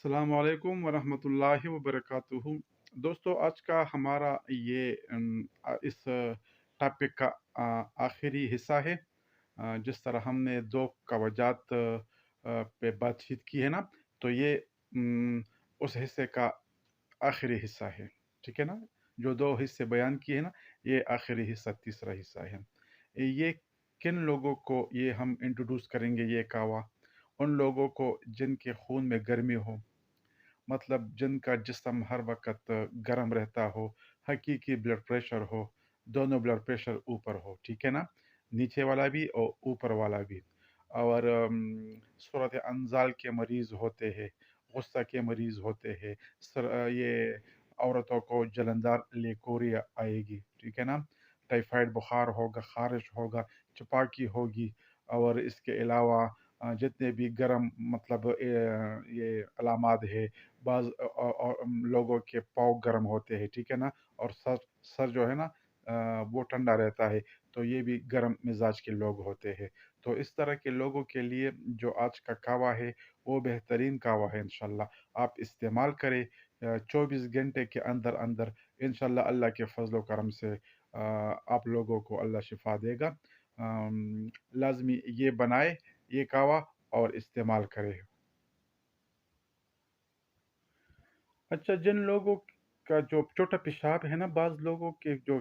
السلام علیکم ورحمۃ اللہ وبرکاتہ۔ دوستو، آج کا ہمارا یہ اس ٹاپک کا آخری حصہ ہے۔ جس طرح ہم نے دو توجات پہ بات چیت کی ہے نا، تو یہ اس حصے کا آخری حصہ ہے، ٹھیک ہے نا؟ جو دو حصے بیان کیے ہیں نا، یہ آخری حصہ، تیسرا حصہ ہے۔ یہ کن لوگوں کو یہ ہم انٹروڈیوس کریں گے؟ یہ کہوا ان لوگوں کو جن کے خون میں گرمی ہو، مطلب جن کا جسم ہر وقت گرم رہتا ہو، حقیقی بلڈ پریشر ہو، دونوں بلڈ پریشر اوپر ہو، ٹھیک ہے نا؟ نیچے والا بھی اور اوپر والا بھی۔ اور صورت انزال کے مریض ہوتے ہیں، غصہ کے مریض ہوتے ہیں، یہ عورتوں کو جلندار لیکوریا آئے گی، ٹھیک ہے نا؟ ٹائیفائڈ بخار ہوگا، خارش ہوگا، چپاکی ہوگی، اور اس کے علاوہ جتنے بھی گرم مطلب یہ علامات ہے، بعض لوگوں کے پاؤں گرم ہوتے ہیں، ٹھیک ہے نا؟ اور سر جو ہے نا وہ ٹھنڈا رہتا ہے، تو یہ بھی گرم مزاج کے لوگ ہوتے ہیں۔ تو اس طرح کے لوگوں کے لیے جو آج کا کہوا ہے وہ بہترین کہوا ہے، انشاءاللہ آپ استعمال کریں۔ 24 گھنٹے کے اندر اندر انشاءاللہ اللہ کے فضل و کرم سے آپ لوگوں کو اللہ شفا دے گا۔ لازمی یہ بنائے یہ کہوا اور استعمال کرے۔ اچھا، جن لوگوں کا جو چھوٹا پیشاب ہے نا، بعض لوگوں کے جو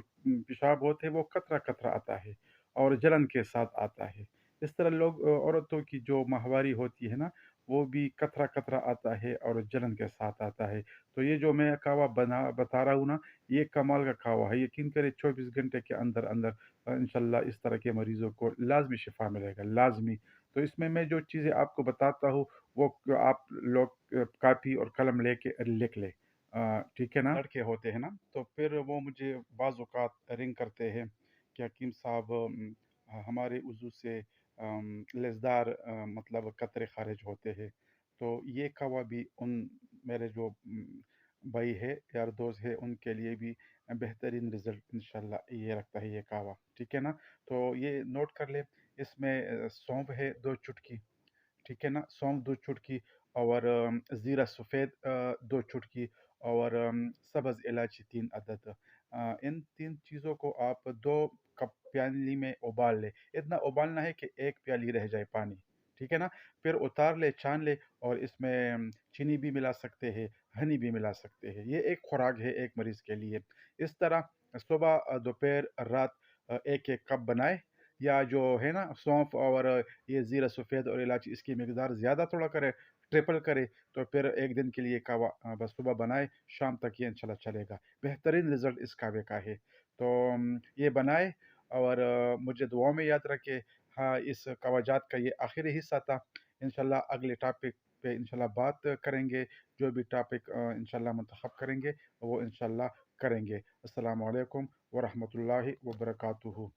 پیشاب ہوتے ہیں وہ قطرہ قطرہ آتا ہے اور جلن کے ساتھ آتا ہے۔ اس طرح عورتوں کی جو ماہواری ہوتی ہے نا، وہ بھی قطرہ قطرہ آتا ہے اور جلن کے ساتھ آتا ہے۔ تو یہ جو میں کہوا بتا رہا ہوں نا، یہ کمال کا کہوا ہے۔ یقین کرے 24 گھنٹے کے اندر اندر انشاءاللہ اس طرح کے مریضوں کو لازمی شفا ملے گا، لازمی۔ تو اس میں جو چیزیں آپ کو بتاتا ہوں وہ آپ لوگ کاپی اور قلم لے کے لکھ لیں، ٹھیک ہے نا؟ لڑکے ہوتے ہیں نا، تو پھر وہ مجھے بعض اوقات رنگ کرتے ہیں کہ حکیم صاحب ہمارے وضو سے لذدار مطلب قطرے خارج ہوتے ہیں۔ تو یہ کہوا بھی ان میرے جو بھائی ہے، یار دوست ہے، ان کے لیے بھی بہترین رزلٹ انشاءاللہ یہ رکھتا ہے یہ کہوا، ٹھیک ہے نا؟ تو یہ نوٹ کر لیں۔ اس میں سونف ہے 2 چٹکی، ٹھیک ہے نا؟ سونف 2 چٹکی، اور زیرہ سفید 2 چٹکی، اور سبز الائچی 3 عدد۔ ان 3 چیزوں کو آپ 2 کپ پیالی میں ابال لے۔ اتنا ابالنا ہے کہ 1 پیالی رہ جائے پانی، ٹھیک ہے نا؟ پھر اتار لے، چھان لے، اور اس میں چینی بھی ملا سکتے ہیں، ہنی بھی ملا سکتے ہیں۔ یہ ایک خوراک ہے ایک مریض کے لیے۔ اس طرح صبح دوپہر رات 1 1 کپ بنائے، یا جو ہے نا سونف اور یہ زیرہ سفید اور الائچی، اس کی مقدار زیادہ تھوڑا کرے، ٹرپل کرے، تو پھر ایک دن کے لیے کہوا بس صبح بنائے، شام تک یہ انشاءاللہ چلے گا۔ بہترین رزلٹ اس کہوے کا ہے۔ تو یہ بنائے اور مجھے دعاؤں میں یاد رکھے۔ ہاں، اس کواجات کا یہ آخری حصہ تھا۔ انشاءاللہ اگلے ٹاپک پہ انشاءاللہ بات کریں گے، جو بھی ٹاپک انشاءاللہ منتخب کریں گے وہ انشاءاللہ کریں گے۔ السلام علیکم ورحمۃ اللہ وبرکاتہ۔